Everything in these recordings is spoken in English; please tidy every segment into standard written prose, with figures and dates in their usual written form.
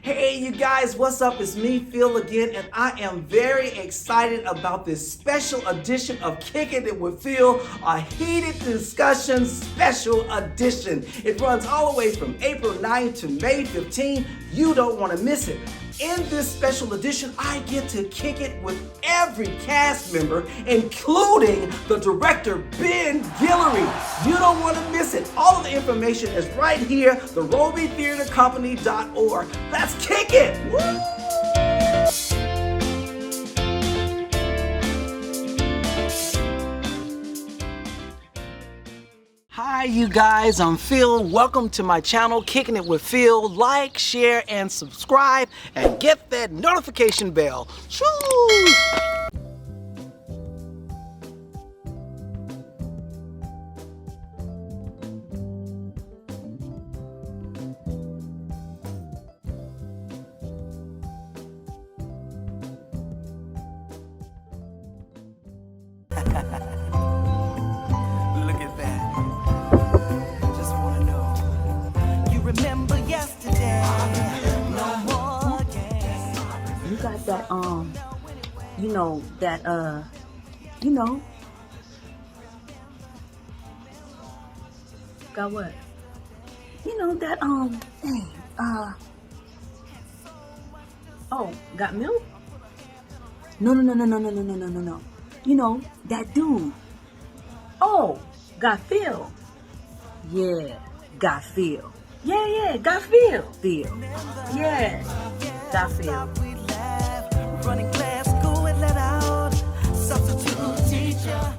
Hey you guys, what's up? It's me, PhiL again, and I am very excited about this special edition of Kickin' It with PhiL, a heated discussion special edition. It runs all the way from April 9th to May 15th. You don't want to miss it. In this special edition, I get to kick it with every cast member, including the director, Ben Guillory. You don't want to miss it. All of the information is right here, the RobeyTheaterCompany.org. Let's kick it! Woo! Hi you guys, I'm PhiL. Welcome to my channel, Kicking It with PhiL. Like, share, and subscribe, and get that notification bell. Shoo! Look at that. Just wanna know. You remember yesterday? No more games. You got that, got what? Got milk? No. You know, that dude. Oh, got PhiL. Yeah, got PhiL. Yeah, got PhiL. PhiL. Yeah, got PhiL. Running class, school and let out. Substitute teacher.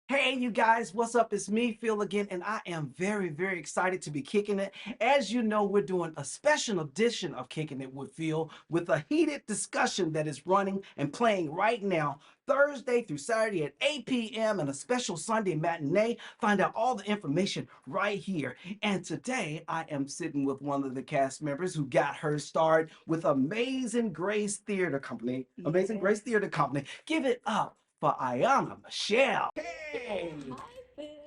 Hey you guys, what's up? It's me, PhiL again, and I am very excited to be kicking it. As you know, we're doing a special edition of Kicking It with PhiL with a heated discussion that is running and playing right now, Thursday through Saturday at 8 p.m. and a special Sunday matinee. Find out all the information right here. And today I am sitting with one of the cast members who got her start with Amazing Grace Theater Company. Amazing Grace Theater Company. Give it up for Ayonna Michele. Hey!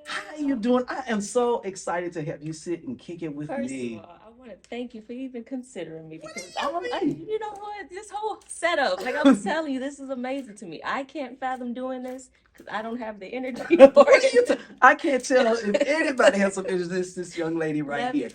How you doing? I am so excited to have you sit and kick it with me. First of all, I want to thank you for even considering me because you know what, this whole setup, like I was telling you, this is amazing to me. I can't fathom doing this because I don't have the energy for it. I can't tell if anybody has some interest. This young lady right here.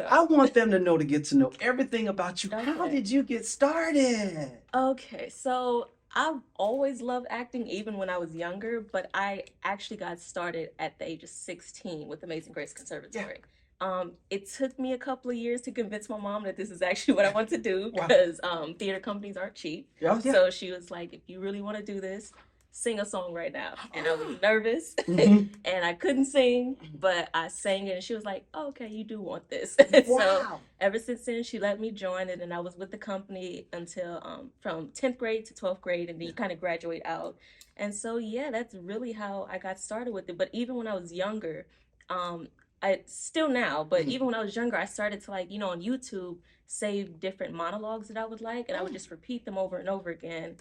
I want them to know to get to know everything about you. Okay. How did you get started? Okay, so I've always loved acting, even when I was younger, but I actually got started at the age of 16 with Amazing Grace Conservatory. Yeah. It took me a couple of years to convince my mom that this is actually what I want to do because theater companies aren't cheap. Yeah. So she was like, if you really want to do this, sing a song right now. And I was nervous and I couldn't sing, but I sang it and she was like, oh, okay, you do want this. Wow. So ever since then, she let me join it and I was with the company until from 10th grade to 12th grade and then you kind of graduate out. And so, yeah, that's really how I got started with it. But even when I was younger, I still now, but even when I was younger, I started to like, on YouTube, save different monologues that I would like, and I would just repeat them over and over again.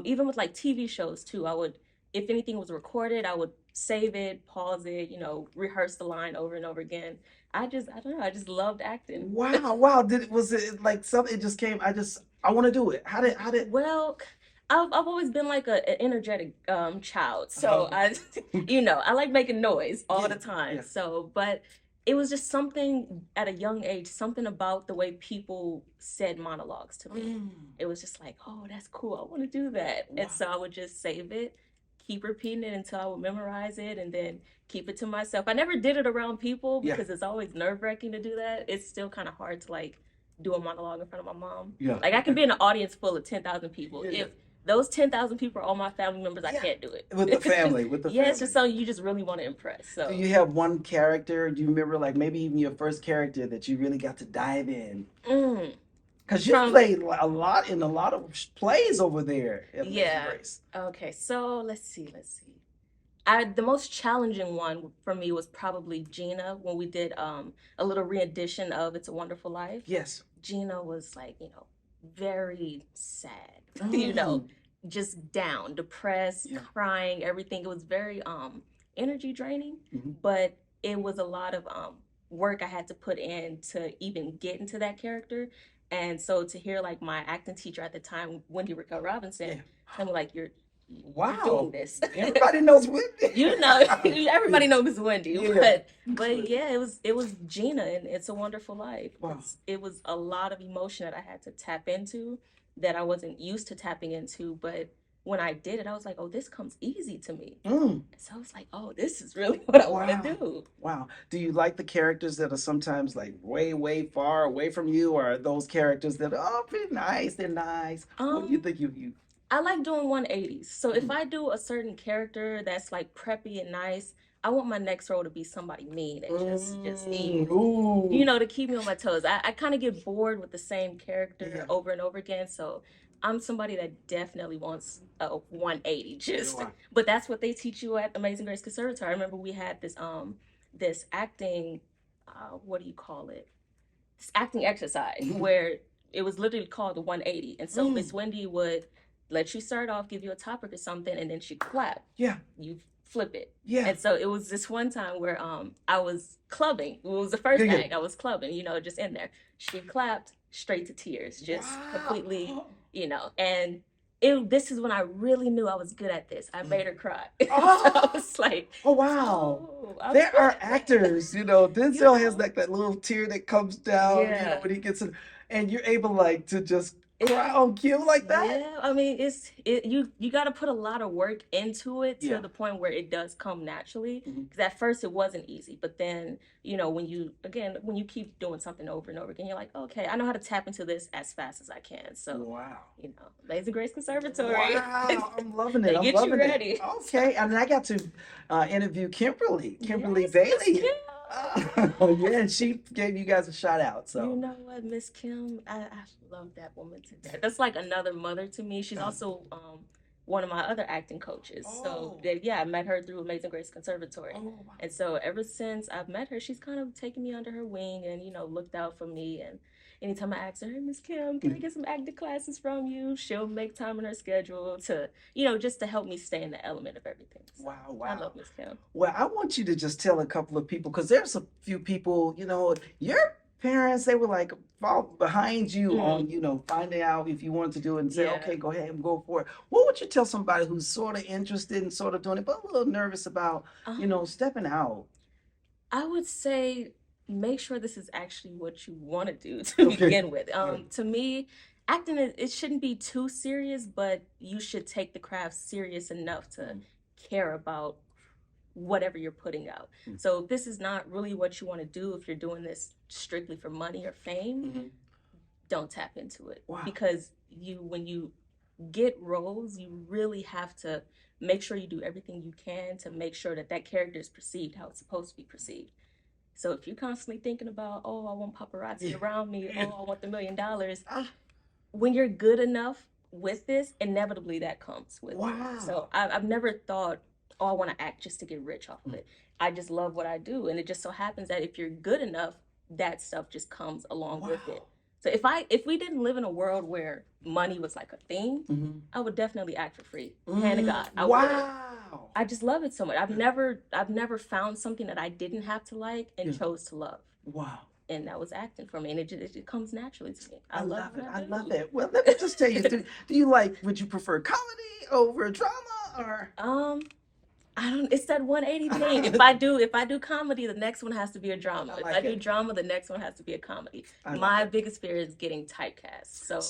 Even with like TV shows too, I would, if anything was recorded, I would save it, pause it, rehearse the line over and over again. I don't know, I just loved acting. Wow. Was it like something, it just came, I want to do it. How did? Well, I've always been like an energetic child, so I like making noise all the time. Yeah. So, but it was just something at a young age, something about the way people said monologues to me. It was just like, oh, that's cool, I want to do that. Wow. And so I would just save it, keep repeating it until I would memorize it, and then keep it to myself. I never did it around people because it's always nerve-wracking to do that. It's still kind of hard to like do a monologue in front of my mom. Yeah. Like I can be in an audience full of 10,000 people. If those 10,000 people are all my family members, I can't do it. With the family, family. It's just something you just really want to impress. So do you have one character, do you remember like maybe even your first character that you really got to dive in? Because you played a lot in a lot of plays over there at Amazing Grace. Okay, so let's see. The most challenging one for me was probably Gina when we did a little re-edition of It's a Wonderful Life. Yes. Gina was like, very sad, Mm. just down, depressed, Yeah. crying, everything. It was very energy draining, Mhm. but it was a lot of work I had to put in to even get into that character. And so to hear like my acting teacher at the time, Wendy Raquel Robinson, Yeah. tell me like you're doing Wow. this. Everybody knows Whitney. Everybody knows Miss Wendy, Yeah. but yeah, it was Gina and It's a Wonderful Life. Wow. It was a lot of emotion that I had to tap into that I wasn't used to tapping into, but when I did it, I was like, oh, this comes easy to me. Mm. So I was like, oh, this is really what I want Wow. to do. Wow. Do you like the characters that are sometimes like way, way far away from you, or are those characters that are oh, pretty nice? They're nice. What do you think you? I like doing 180s. So if Mhm. I do a certain character that's like preppy and nice, I want my next role to be somebody mean and just evil. Ooh. To keep me on my toes. I kind of get bored with the same character Yeah. over and over again. So I'm somebody that definitely wants a 180 just. Wow. But that's what they teach you at Amazing Grace Conservatory. I remember we had this acting what do you call it? This acting exercise Mhm. where it was literally called the 180. And so Mm. Miss Wendy would let you start off, give you a topic or something, and then she'd clap. Yeah. You flip it. Yeah. And so it was this one time where I was clubbing. It was the first Yeah. act. I was clubbing, just in there. She clapped straight to tears, just Wow. completely, and this is when I really knew I was good at this. I made her cry. Oh. So I was like, Oh wow. oh, I'm There good are at this. actors, Denzel has like that little tear that comes down, Yeah. when he gets in, and you're able like to just cry on cue like that. Yeah, I mean, you got to put a lot of work into it to Yeah. the point where it does come naturally. Mhm. Because at first it wasn't easy, but then when you keep doing something over and over again, you're like, okay, I know how to tap into this as fast as I can. So Wow. Amazing Grace Conservatory. Wow, I'm loving it. They I'm get you loving it. ready. Okay, and I got to interview Kimberly Yes, Bailey. Miss Kim. Yeah, and she gave you guys a shout out. So You know what, Miss Kim, I love that woman to death. That's like another mother to me. She's also one of my other acting coaches. So Oh. yeah, I met her through Amazing Grace Conservatory. Oh, wow. And so ever since I've met her, she's kind of taken me under her wing and looked out for me. And anytime I ask her, hey, Miss Kim, can I get some acting classes from you? She'll make time in her schedule to just to help me stay in the element of everything. So Wow, I wow. love Miss Kim. Well, I want you to just tell a couple of people because there's a few people, your parents, they were like fall behind you on, finding out if you wanted to do it and say, Yeah. okay, go ahead and go for it. What would you tell somebody who's sort of interested in sort of doing it, but a little nervous about, stepping out? I would say make sure this is actually what you want to do to Okay. begin with. Right. To me, acting it shouldn't be too serious, but you should take the craft serious enough to care about whatever you're putting out. Mm. So if this is not really what you want to do, if you're doing this strictly for money or fame, Mhm. don't tap into it. Wow. Because when you get roles, you really have to make sure you do everything you can to make sure that character is perceived how it's supposed to be perceived. So if you're constantly thinking about, oh, I want paparazzi Yeah. around me, oh, I want the $1 million, Ah, when you're good enough with this, inevitably that comes with Wow. it. So I've never thought, oh, I want to act just to get rich off of it. I just love what I do. And it just so happens that if you're good enough, that stuff just comes along with it. Wow. So if we didn't live in a world where money was like a thing, Mhm. I would definitely act for free. Hand to God. I would. Wow. I just love it so much. I've never found something that I didn't have to like and Yeah. chose to love. Wow. And that was acting for me. And it just comes naturally to me. I love it. what I do. love it. Well, let me just tell you, do you would you prefer comedy over drama or? I don't. It's that 180 thing. If I do comedy, the next one has to be a drama. I If like I do it. drama, the next one has to be a comedy. I like My it. biggest fear is getting typecast. So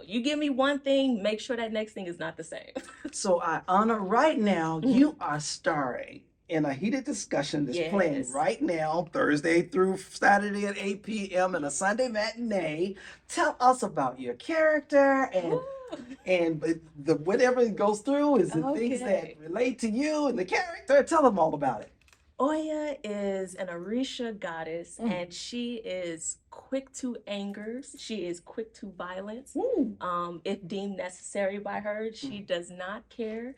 you give me one thing, make sure that next thing is not the same. So, Anna, right now, Mhm. you are starring in a heated discussion that's playing Yes. right now, Thursday through Saturday at 8 p.m. and a Sunday matinee. Tell us about your character and whatever goes through is the things that Okay. relate to you and the character. Tell them all about it. Oya is an Orisha goddess, and she is quick to anger. She is quick to violence. Woo. If deemed necessary by her, she does not care.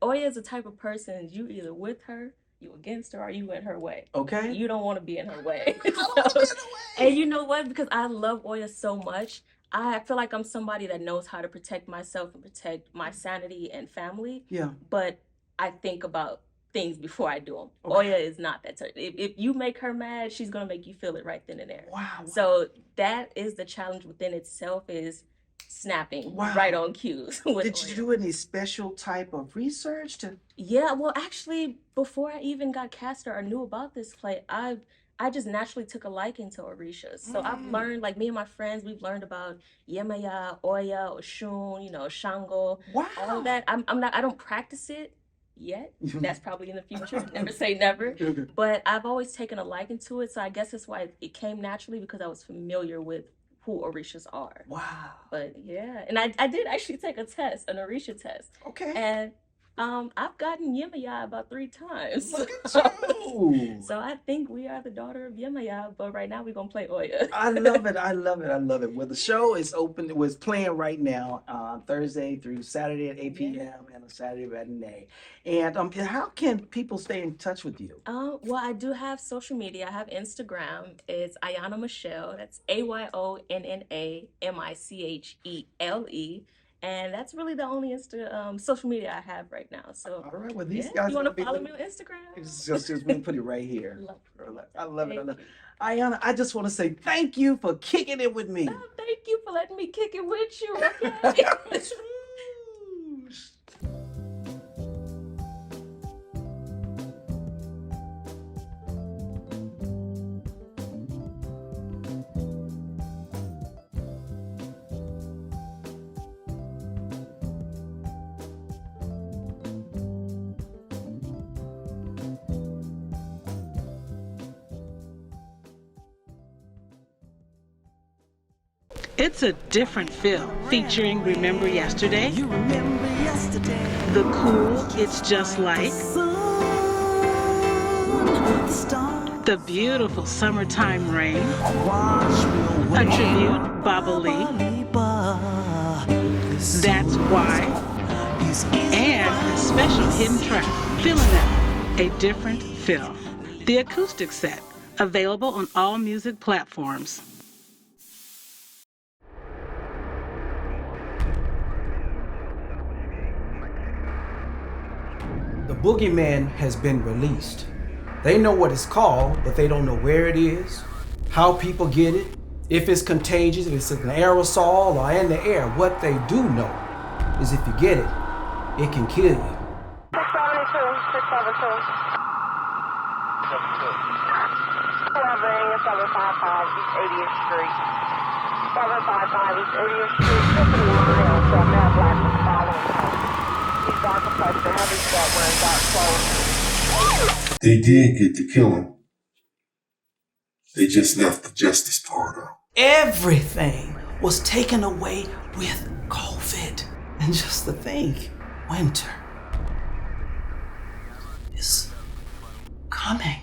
Oya is the type of person you either with her, you against her, or you in her way. Okay. You don't want to be in her way. I don't want to be in the way. And you know what? Because I love Oya so much, I feel like I'm somebody that knows how to protect myself and protect my sanity and family. Yeah. But I think about things before I do them. Okay. Oya is not that type. If you make her mad, she's gonna make you feel it right then and there. Wow. So that is the challenge within itself, is snapping right on cues. Did you do any special type of research to? Yeah, well, actually, before I even got cast or knew about this play, I just naturally took a liking to Orishas. So I've learned, like me and my friends, we've learned about Yemaya, Oya, Oshun, you know, Shango, all of that. I don't practice it yet. That's probably in the future. Never say never. But I've always taken a liking to it. So I guess that's why it came naturally, because I was familiar with who Orishas are. Wow. But yeah, and I did actually take a test, an Orisha test. Okay. And I've gotten Yemaya about 3 times. Look at you. So I think we are the daughter of Yemaya, but right now we're gonna play Oya. I love it. I love it. I love it. Well, the show is open. It was playing right now, Thursday through Saturday at 8 p.m. and a Saturday matinee. And how can people stay in touch with you? Well, I do have social media. I have Instagram. It's Ayonna Michele. That's AYONNAMICHELE. And that's really the only social media I have right now. So, all right, well, these guys, you want to follow me on Instagram? Just going to put it right here. I love it. I love it. you. Ayonna, I just want to say thank you for kicking it with me. Oh, thank you for letting me kick it with you. Okay? It's a different PhiL featuring Remember Yesterday, the cool It's Just Like, the beautiful Summertime Rain, a tribute Baba Lee, That's Why, and a special hidden track, Feeling That, a different PhiL. The acoustic set, available on all music platforms. The boogeyman has been released. They know what it's called, but they don't know where it is, how people get it, if it's contagious, if it's an aerosol or in the air. What they do know is if you get it, it can kill you. 672. 755 East 80th Street. 755 East 80th Street. Tiffany Miles, male black was following him. He's dark complexion, heavy set, wearing dark clothes. They did get to kill him. They just left the justice part out. Everything was taken away with COVID. And just to think, winter is coming.